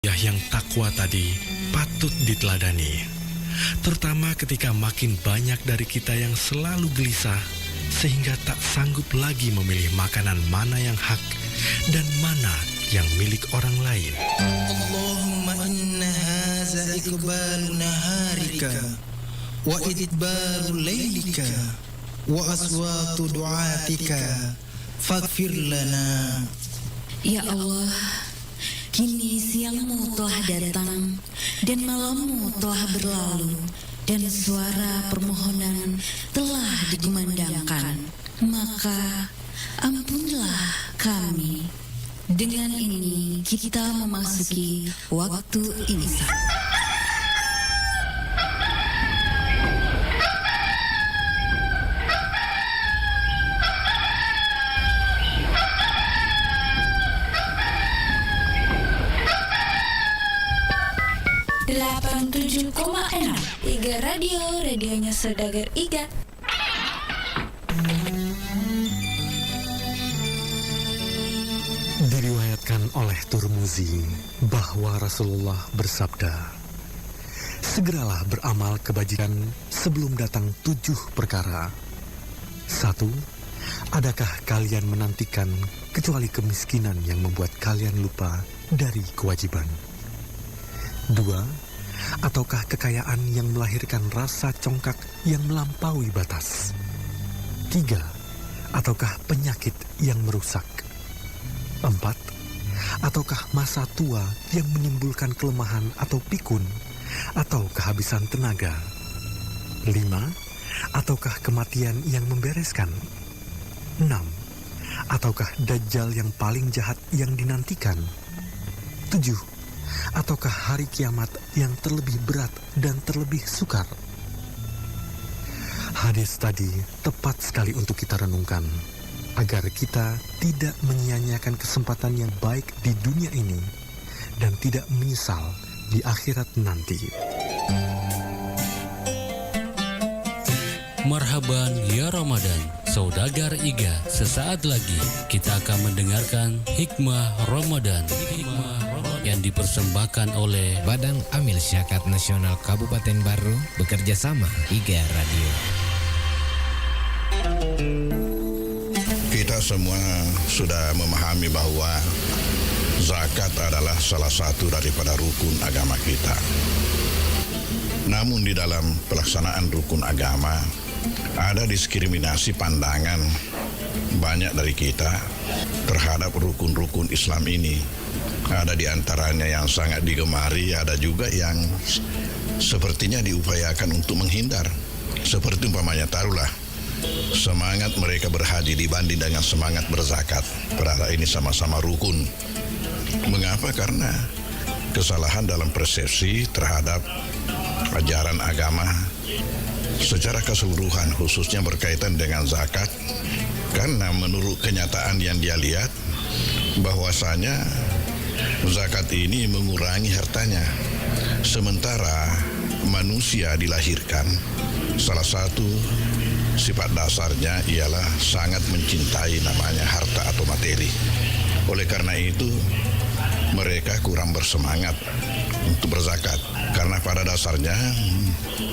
Yang takwa tadi patut diteladani, terutama ketika makin banyak dari kita yang selalu gelisah sehingga tak sanggup lagi memilih makanan mana yang hak dan mana yang milik orang lain. Allahumma inna haza iqbalu naharika wa idbaru laylika wa aswatu du'atika faghfir lana. Ya Allah, kini siangmu telah datang dan malammu telah berlalu dan suara permohonan telah dikumandangkan. Maka ampunilah kami. Dengan ini kita memasuki waktu imsak. Iga Radio, radionya Saudagar Iga. Diriwayatkan oleh Turmuzi bahwa Rasulullah bersabda, segeralah beramal kebajikan sebelum datang 7 perkara. 1. Adakah kalian menantikan kecuali kemiskinan yang membuat kalian lupa dari kewajiban? 2. Ataukah kekayaan yang melahirkan rasa congkak yang melampaui batas? 3. Ataukah penyakit yang merusak? 4. Ataukah masa tua yang menimbulkan kelemahan atau pikun atau kehabisan tenaga? 5. Ataukah kematian yang membereskan? 6. Ataukah dajjal yang paling jahat yang dinantikan? 7. Ataukah hari kiamat yang terlebih berat dan terlebih sukar? Hadis tadi tepat sekali untuk kita renungkan, agar kita tidak menyia-nyiakan kesempatan yang baik di dunia ini dan tidak menyesal di akhirat nanti. Marhaban ya Ramadan, Saudagar Iga. Sesaat lagi kita akan mendengarkan Hikmah Ramadan yang dipersembahkan oleh Badan Amil Zakat Nasional Kabupaten Baru bekerja sama Iga Radio. Kita semua sudah memahami bahwa zakat adalah salah satu daripada rukun agama kita. Namun di dalam pelaksanaan rukun agama ada diskriminasi pandangan banyak dari kita terhadap rukun-rukun Islam ini. Ada di antaranya yang sangat digemari, ada juga yang sepertinya diupayakan untuk menghindar. Seperti umpamanya taruhlah semangat mereka berhaji dibanding dengan semangat berzakat. Padahal ini sama-sama rukun. Mengapa? Karena kesalahan dalam persepsi terhadap ajaran agama secara keseluruhan, khususnya berkaitan dengan zakat. Karena menurut kenyataan yang dia lihat, bahwasanya zakat ini mengurangi hartanya. Sementara manusia dilahirkan, salah satu sifat dasarnya ialah sangat mencintai namanya harta atau materi. Oleh karena itu, mereka kurang bersemangat untuk berzakat. Karena pada dasarnya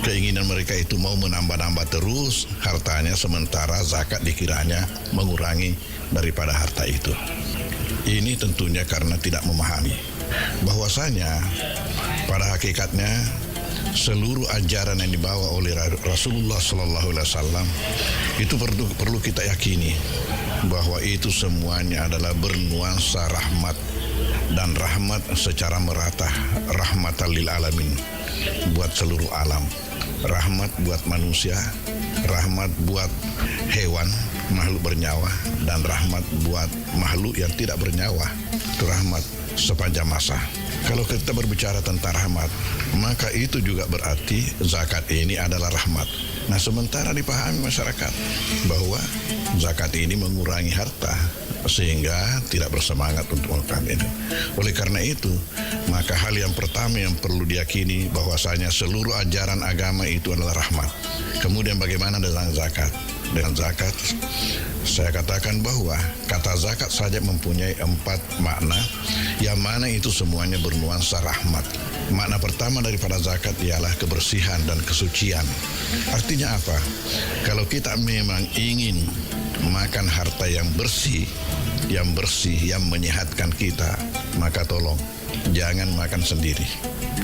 keinginan mereka itu mau menambah-nambah terus hartanya, sementara zakat dikiranya mengurangi daripada harta itu. Ini tentunya karena tidak memahami bahwasanya pada hakikatnya seluruh ajaran yang dibawa oleh Rasulullah SAW itu perlu kita yakini bahwa itu semuanya adalah bernuansa rahmat, dan rahmat secara merata, rahmatan lil alamin, buat seluruh alam. Rahmat buat manusia, rahmat buat hewan, makhluk bernyawa, dan rahmat buat makhluk yang tidak bernyawa. Itu rahmat sepanjang masa. Kalau kita berbicara tentang rahmat, maka itu juga berarti zakat ini adalah rahmat. Nah, sementara dipahami masyarakat bahwa zakat ini mengurangi harta, sehingga tidak bersemangat untuk melakukan ini. Oleh karena itu, maka hal yang pertama yang perlu diyakini bahwasanya seluruh ajaran agama itu adalah rahmat. Kemudian bagaimana dengan zakat? dengan zakat, saya katakan bahwa kata zakat saja mempunyai 4 makna, yang mana itu semuanya bernuansa rahmat. Makna pertama daripada zakat ialah kebersihan dan kesucian. Artinya apa? Kalau kita memang ingin makan harta yang bersih, yang menyehatkan kita, maka tolong jangan makan sendiri.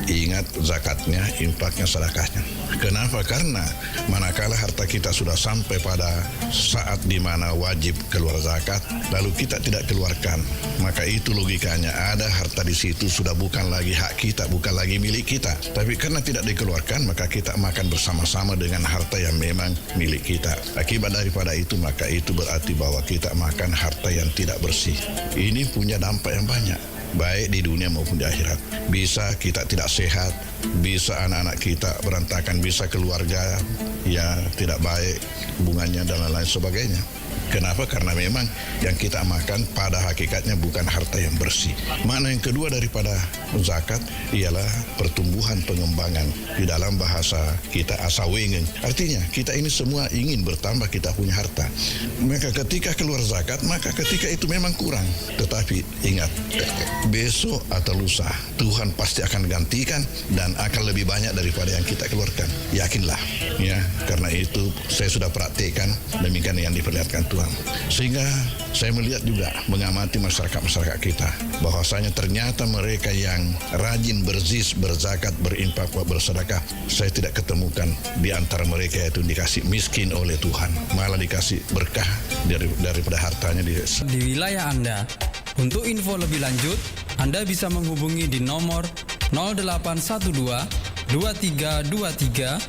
Ingat zakatnya, infaknya, sedekahnya. Kenapa? Karena manakala harta kita sudah sampai pada saat di mana wajib keluar zakat, lalu kita tidak keluarkan, maka itu logikanya ada harta di situ sudah bukan lagi hak kita, bukan lagi milik kita. Tapi karena tidak dikeluarkan, maka kita makan bersama-sama dengan harta yang memang milik kita. Akibat daripada itu, maka itu berarti bahwa kita makan harta yang tidak bersih. Ini punya dampak yang banyak, baik di dunia maupun di akhirat. Bisa kita tidak sehat, bisa anak-anak kita berantakan, bisa keluarga ya tidak baik hubungannya dan lain-lain sebagainya. Kenapa? Karena memang yang kita makan pada hakikatnya bukan harta yang bersih. Makna yang kedua daripada zakat ialah pertumbuhan pengembangan. Di dalam bahasa kita asawengen. Artinya kita ini semua ingin bertambah, kita punya harta. Maka ketika keluar zakat, maka ketika itu memang kurang. Tetapi ingat, besok atau lusa Tuhan pasti akan gantikan dan akan lebih banyak daripada yang kita keluarkan. Yakinlah. Ya, karena itu saya sudah praktekkan demikian yang diperlihatkan Tuhan. Sehingga saya melihat juga mengamati masyarakat kita bahwasanya ternyata mereka yang rajin berzis, berzakat, berinfak, bersedekah, saya tidak ketemukan di antara mereka itu dikasih miskin oleh Tuhan, malah dikasih berkah daripada hartanya di wilayah Anda. Untuk info lebih lanjut, Anda bisa menghubungi di nomor 0812 2323